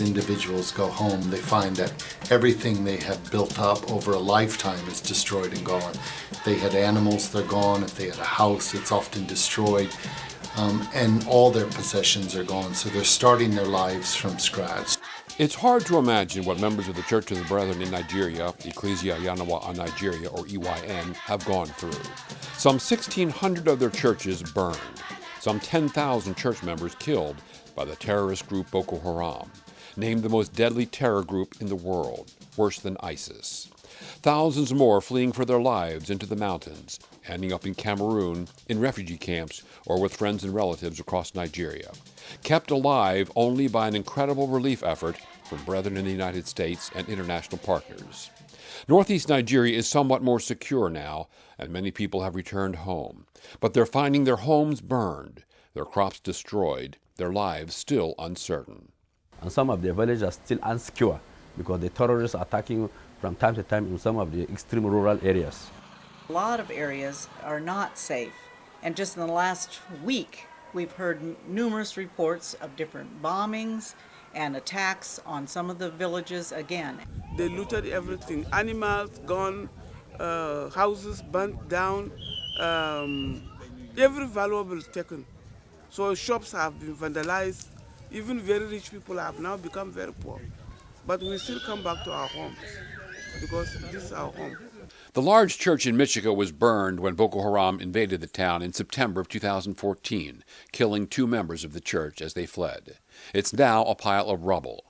these individuals go home, they find that everything they have built up over a lifetime is destroyed and gone. If they had animals, they're gone. If they had a house, it's often destroyed. And all their possessions are gone, so they're starting their lives from scratch. It's hard to imagine what members of the Church of the Brethren in Nigeria, Ecclesia Yanawa Nigeria, or EYN, have gone through. Some 1,600 of their churches burned, some 10,000 church members killed by the terrorist group Boko Haram, named the most deadly terror group in the world, worse than ISIS. Thousands more fleeing for their lives into the mountains, ending up in Cameroon, in refugee camps, or with friends and relatives across Nigeria, kept alive only by an incredible relief effort from brethren in the United States and international partners. Northeast Nigeria is somewhat more secure now, and many people have returned home. But they're finding their homes burned, their crops destroyed, their lives still uncertain. And some of the villages are still unsecure because the terrorists are attacking from time to time in some of the extreme rural areas. A lot of areas are not safe, and just in the last week we've heard numerous reports of different bombings and attacks on some of the villages again. They looted everything, animals gone, houses burnt down, every valuable is taken. So shops have been vandalized, even very rich people have now become very poor. But we still come back to our homes because this is our home. The large church in Michigan was burned when Boko Haram invaded the town in September of 2014, killing 2 members of the church as they fled. It's now a pile of rubble.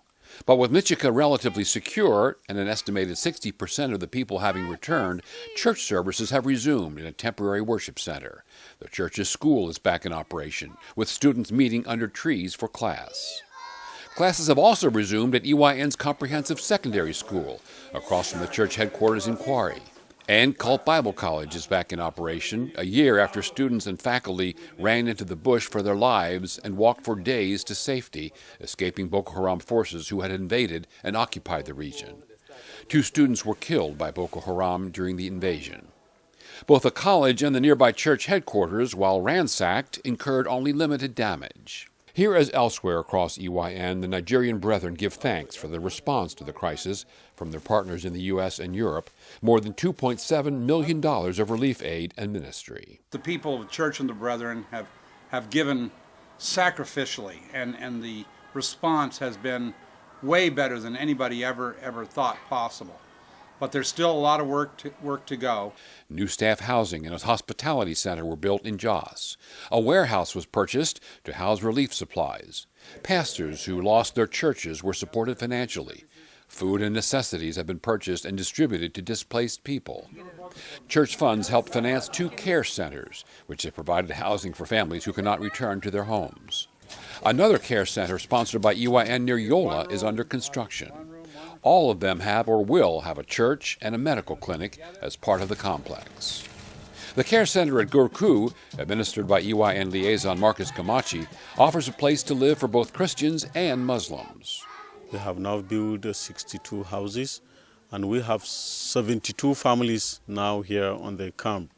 But with Michigan relatively secure and an estimated 60% of the people having returned, church services have resumed in a temporary worship center. The church's school is back in operation, with students meeting under trees for class. Classes have also resumed at EYN's Comprehensive Secondary School, across from the church headquarters in Quarry. And Cult Bible College is back in operation, a year after students and faculty ran into the bush for their lives and walked for days to safety, escaping Boko Haram forces who had invaded and occupied the region. 2 students were killed by Boko Haram during the invasion. Both the college and the nearby church headquarters, while ransacked, incurred only limited damage. Here, as elsewhere across EYN, the Nigerian Brethren give thanks for the response to the crisis from their partners in the U.S. and Europe, more than $2.7 million of relief aid and ministry. The people of the Church and the Brethren have given sacrificially, and the response has been way better than anybody ever thought possible. But there's still a lot of work to go. New staff housing and a hospitality center were built in Jos. A warehouse was purchased to house relief supplies. Pastors who lost their churches were supported financially. Food and necessities have been purchased and distributed to displaced people. Church funds helped finance 2 care centers, which have provided housing for families who cannot return to their homes. Another care center sponsored by EYN near Yola is under construction. All of them have or will have a church and a medical clinic as part of the complex. The care center at Gurku, administered by EYN liaison Marcus Camachi, offers a place to live for both Christians and Muslims. We have now built 62 houses, and we have 72 families now here on the camp.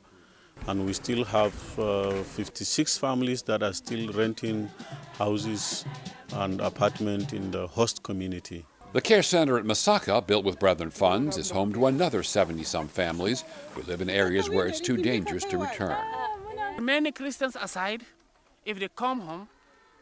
And we still have 56 families that are still renting houses and apartments in the host community. The care center at Masaka, built with Brethren funds, is home to another 70-some families who live in areas where it's too dangerous to return. Many Christians aside, if they come home,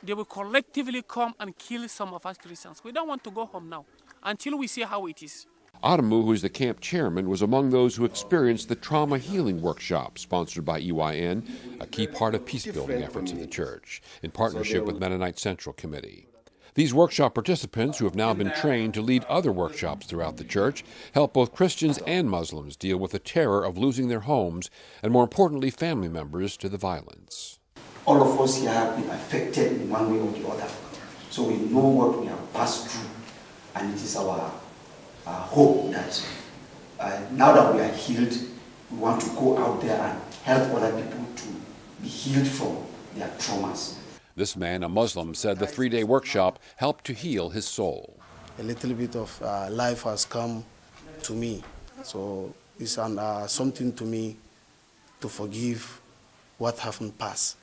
they will collectively come and kill some of us Christians. We don't want to go home now until we see how it is. Adamu, who is the camp chairman, was among those who experienced the trauma healing workshop sponsored by EYN, a key part of peace-building efforts of the church, in partnership with Mennonite Central Committee. These workshop participants, who have now been trained to lead other workshops throughout the church, help both Christians and Muslims deal with the terror of losing their homes and, more importantly, family members to the violence. All of us here have been affected in one way or the other. So we know what we have passed through, and it is our hope that now that we are healed, we want to go out there and help other people to be healed from their traumas. This man, a Muslim, said the 3-day workshop helped to heal his soul. A little bit of life has come to me, so it's something to me to forgive what happened past.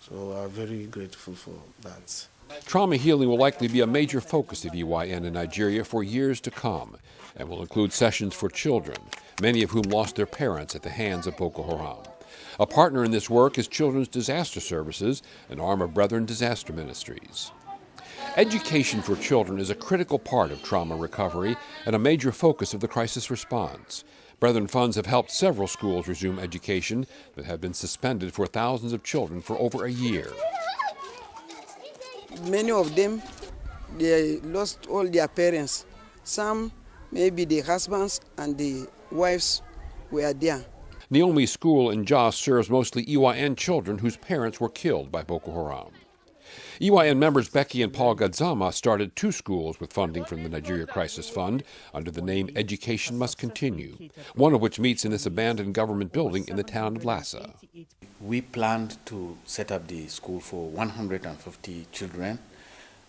So I'm very grateful for that. Trauma healing will likely be a major focus of EYN in Nigeria for years to come, and will include sessions for children, many of whom lost their parents at the hands of Boko Haram. A partner in this work is Children's Disaster Services, an arm of Brethren Disaster Ministries. Education for children is a critical part of trauma recovery and a major focus of the crisis response. Brethren funds have helped several schools resume education that had been suspended for thousands of children for over a year. Many of them, they lost all their parents. Some, maybe the husbands and the wives were there. Naomi's school in Jos serves mostly EYN children whose parents were killed by Boko Haram. EYN members Becky and Paul Gadzama started 2 schools with funding from the Nigeria Crisis Fund under the name Education Must Continue, one of which meets in this abandoned government building in the town of Lassa. We planned to set up the school for 150 children.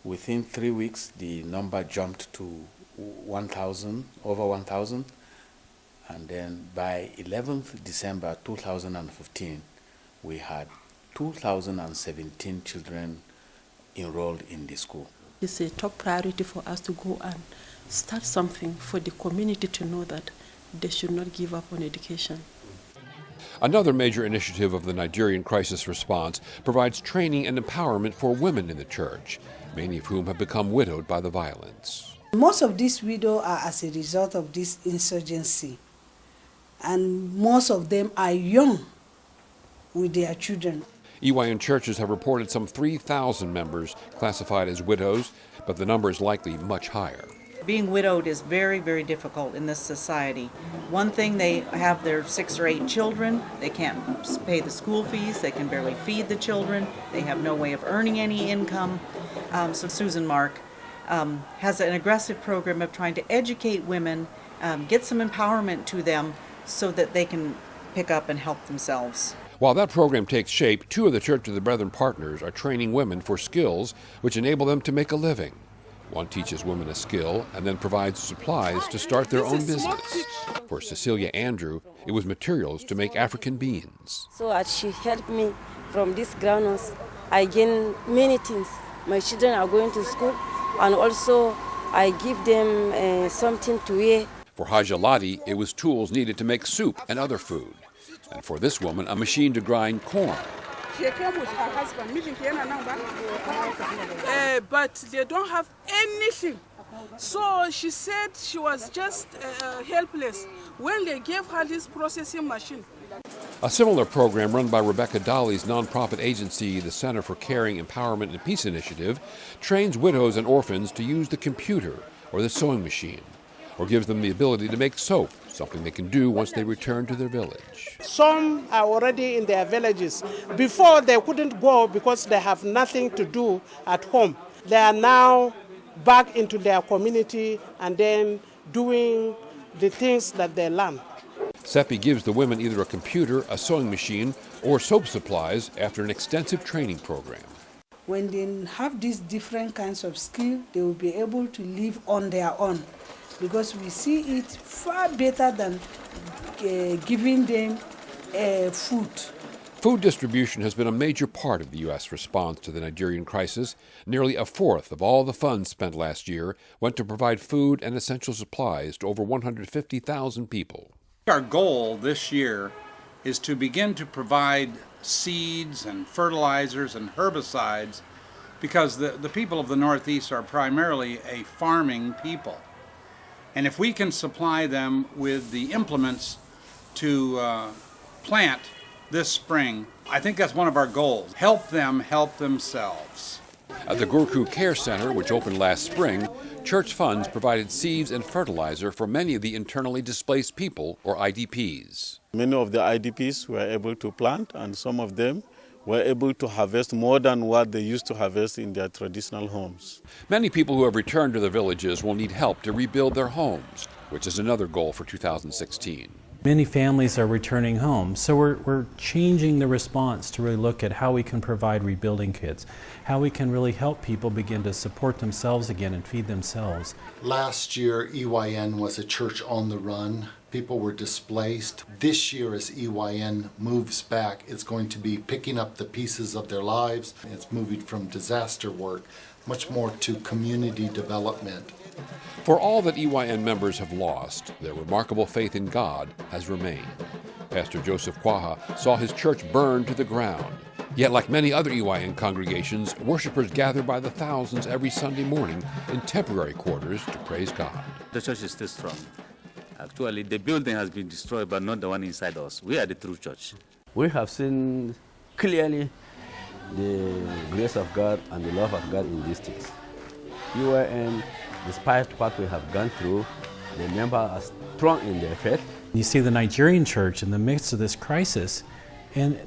Within 3 weeks, the number jumped to 1,000, over 1,000. And then by 11th December 2015, we had 2,017 children enrolled in the school. It's a top priority for us to go and start something for the community to know that they should not give up on education. Another major initiative of the Nigerian crisis response provides training and empowerment for women in the church, many of whom have become widowed by the violence. Most of these widows are as a result of this insurgency, and most of them are young with their children. EYN churches have reported some 3,000 members classified as widows, but the number is likely much higher. Being widowed is very, very difficult in this society. One thing, they have their 6 or 8 children. They can't pay the school fees. They can barely feed the children. They have no way of earning any income. So Susan Mark has an aggressive program of trying to educate women, get some empowerment to them so that they can pick up and help themselves. While that program takes shape, 2 of the Church of the Brethren partners are training women for skills which enable them to make a living. One teaches women a skill and then provides supplies to start their own business. For Cecilia Andrew, it was materials to make African beans. So as she helped me from these groundnuts, I gain many things. My children are going to school, and also I give them something to wear. For Haja Ladi, it was tools needed to make soup and other food. And for this woman, a machine to grind corn. She came with her husband, but they don't have anything. So she said she was just helpless when they gave her this processing machine. A similar program run by Rebecca Dolly's nonprofit agency, the Center for Caring, Empowerment, and Peace Initiative, trains widows and orphans to use the computer or the sewing machine, or gives them the ability to make soap, something they can do once they return to their village. Some are already in their villages. Before, they couldn't go because they have nothing to do at home. They are now back into their community and then doing the things that they learn. Seppi gives the women either a computer, a sewing machine, or soap supplies after an extensive training program. When they have these different kinds of skills, they will be able to live on their own, because we see it far better than giving them food. Food distribution has been a major part of the U.S. response to the Nigerian crisis. Nearly a fourth of all the funds spent last year went to provide food and essential supplies to over 150,000 people. Our goal this year is to begin to provide seeds and fertilizers and herbicides, because the people of the Northeast are primarily a farming people. And if we can supply them with the implements to plant this spring, I think that's one of our goals. Help them help themselves. At the Gurku Care Center, which opened last spring, church funds provided seeds and fertilizer for many of the internally displaced people, or IDPs. Many of the IDPs were able to plant, and some of them were able to harvest more than what they used to harvest in their traditional homes. Many people who have returned to their villages will need help to rebuild their homes, which is another goal for 2016. Many families are returning home, so we're changing the response to really look at how we can provide rebuilding kits, how we can really help people begin to support themselves again and feed themselves. Last year, EYN was a church on the run. People were displaced. This year, as EYN moves back, it's going to be picking up the pieces of their lives. It's moving from disaster work much more to community development. For all that EYN members have lost, their remarkable faith in God has remained. Pastor Joseph Kwaha saw his church burned to the ground. Yet, like many other EYN congregations, worshipers gather by the thousands every Sunday morning in temporary quarters to praise God. The church is still strong. Actually, the building has been destroyed, but not the one inside us. We are the true church. We have seen clearly the grace of God and the love of God in these things. EYN, despite what we have gone through, the members are strong in their faith. You see the Nigerian church in the midst of this crisis, and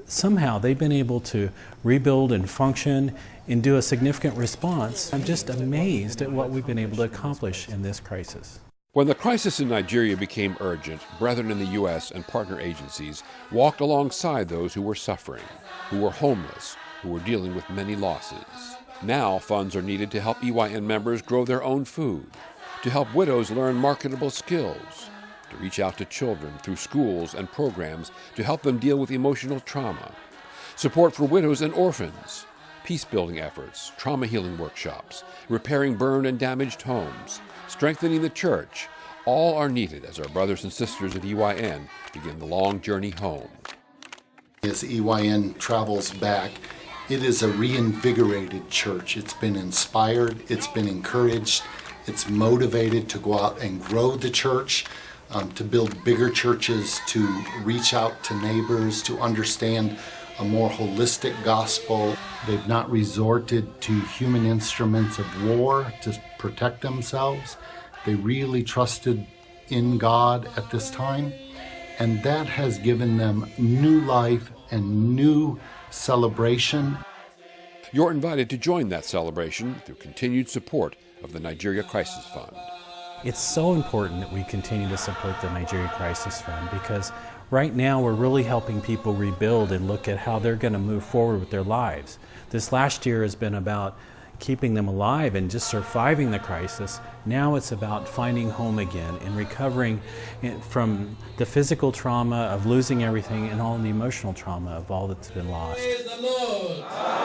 somehow they've been able to rebuild and function and do a significant response. I'm just amazed at what we've been able to accomplish in this crisis. When the crisis in Nigeria became urgent, brethren in the U.S. and partner agencies walked alongside those who were suffering, who were homeless, who were dealing with many losses. Now funds are needed to help EYN members grow their own food, to help widows learn marketable skills, to reach out to children through schools and programs to help them deal with emotional trauma, support for widows and orphans, peace-building efforts, trauma healing workshops, repairing burned and damaged homes, strengthening the church. All are needed as our brothers and sisters at EYN begin the long journey home. As EYN travels back, it is a reinvigorated church. It's been inspired, it's been encouraged, it's motivated to go out and grow the church, to build bigger churches, to reach out to neighbors, to understand a more holistic gospel. They've not resorted to human instruments of war to protect themselves. They really trusted in God at this time, and that has given them new life and new celebration. You're invited to join that celebration through continued support of the Nigeria Crisis Fund. It's so important that we continue to support the Nigeria Crisis Fund because right now we're really helping people rebuild and look at how they're going to move forward with their lives. This last year has been about keeping them alive and just surviving the crisis. Now it's about finding home again and recovering from the physical trauma of losing everything and all the emotional trauma of all that's been lost. Praise the Lord.